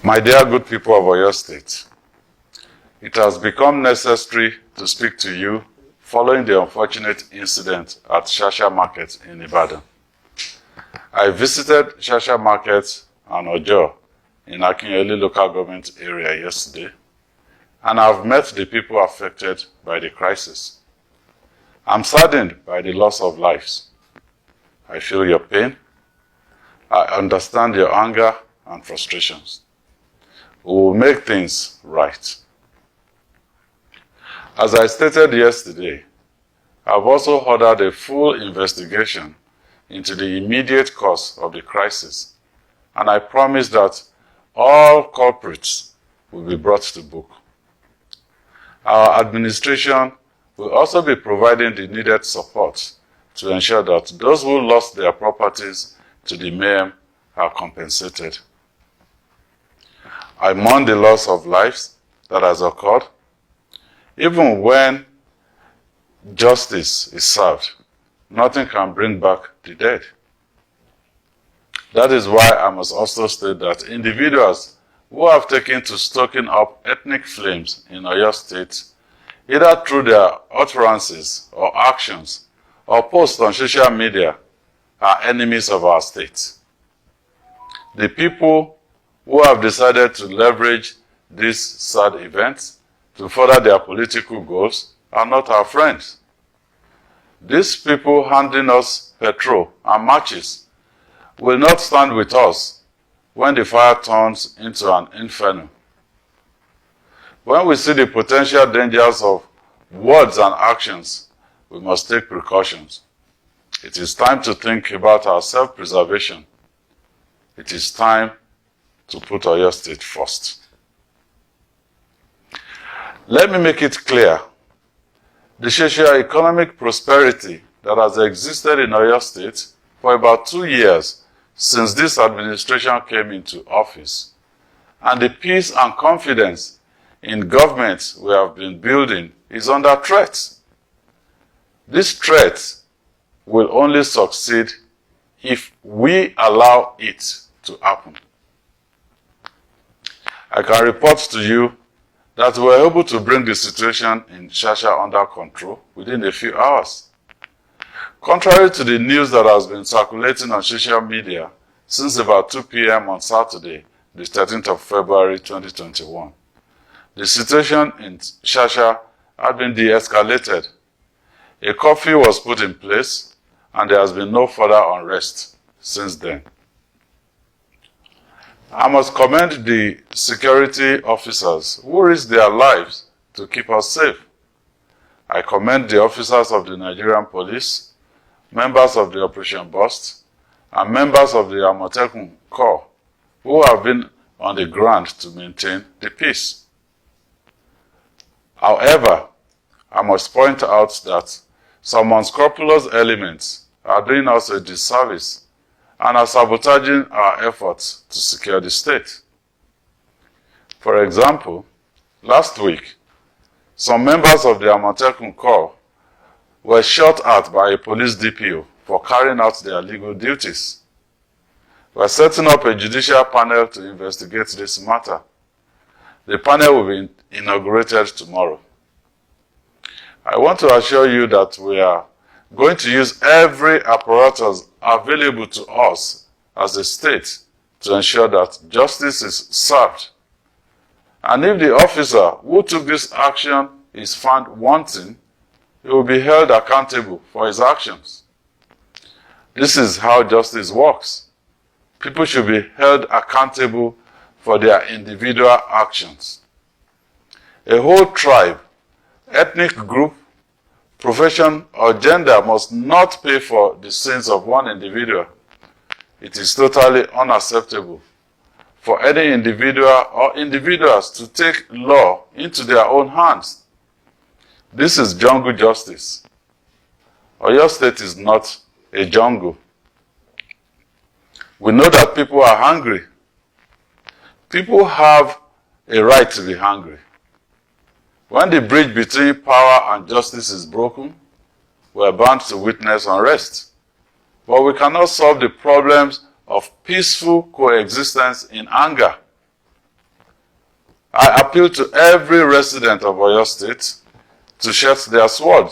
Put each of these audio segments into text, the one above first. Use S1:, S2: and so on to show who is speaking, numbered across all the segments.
S1: My dear good people of Oyo State, it has become necessary to speak to you following the unfortunate incident at Shasha Market in Ibadan. I visited Shasha Market and Ojo in Akinyele local government area yesterday, and I've met the people affected by the crisis. I'm saddened by the loss of lives. I feel your pain. I understand your anger and frustrations. We will make things right. As I stated yesterday, I've also ordered a full investigation into the immediate cause of the crisis, and I promise that all culprits will be brought to book. Our administration will also be providing the needed support to ensure that those who lost their properties to the mayhem are compensated. I mourn the loss of lives that has occurred. Even when justice is served, nothing can bring back the dead. That is why I must also state that individuals who have taken to stoking up ethnic flames in Oyo State, either through their utterances or actions or posts on social media, are enemies of our state. The people who have decided to leverage these sad events to further their political goals are not our friends. These people handing us petrol and matches will not stand with us when the fire turns into an inferno. When we see the potential dangers of words and actions, we must take precautions. It is time to think about our self-preservation. It is time to put Oyo State first. Let me make it clear. The socio-economic prosperity that has existed in Oyo State for about 2 years since this administration came into office, and the peace and confidence in government we have been building is under threat. This threat will only succeed if we allow it to happen. I can report to you that we were able to bring the situation in Shasha under control within a few hours. Contrary to the news that has been circulating on social media since about 2 p.m. on Saturday, the 13th of February 2021, the situation in Shasha had been de-escalated. A curfew was put in place, and there has been no further unrest since then. I must commend the security officers who risked their lives to keep us safe. I commend the officers of the Nigerian police, members of the Operation Burst, and members of the Amotekun Corps who have been on the ground to maintain the peace. However, I must point out that some unscrupulous elements are doing us a disservice and are sabotaging our efforts to secure the state. For example, last week, some members of the Amotekun Corps were shot at by a police DPO for carrying out their legal duties. We are setting up a judicial panel to investigate this matter. The panel will be inaugurated tomorrow. I want to assure you that we are going to use every apparatus available to us as a state to ensure that justice is served. And if the officer who took this action is found wanting, he will be held accountable for his actions. This is how justice works. People should be held accountable for their individual actions. A whole tribe, ethnic group, profession, or gender must not pay for the sins of one individual. It is totally unacceptable for any individual or individuals to take law into their own hands. This is jungle justice. Oyo State is not a jungle. We know that people are hungry. People have a right to be hungry. When the bridge between power and justice is broken, we are bound to witness unrest. But we cannot solve the problems of peaceful coexistence in anger. I appeal to every resident of Oyo State to shed their sword.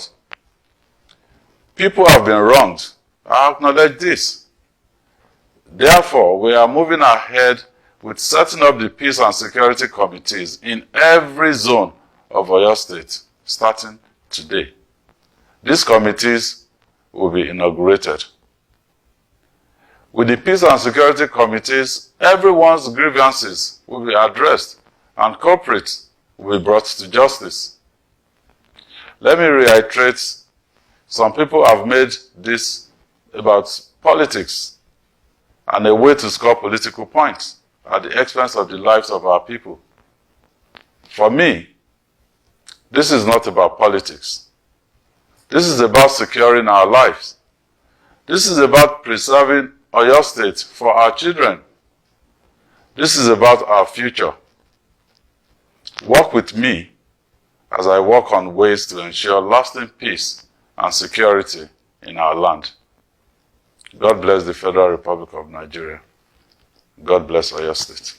S1: People have been wronged. I acknowledge this. Therefore, we are moving ahead with setting up the peace and security committees in every zone of Oyo State, starting today. These committees will be inaugurated. With the peace and security committees, everyone's grievances will be addressed and culprits will be brought to justice. Let me reiterate, some people have made this about politics and a way to score political points at the expense of the lives of our people. For me, this is not about politics. This is about securing our lives. This is about preserving Oyo State for our children. This is about our future. Work with me as I work on ways to ensure lasting peace and security in our land. God bless the Federal Republic of Nigeria. God bless Oyo State.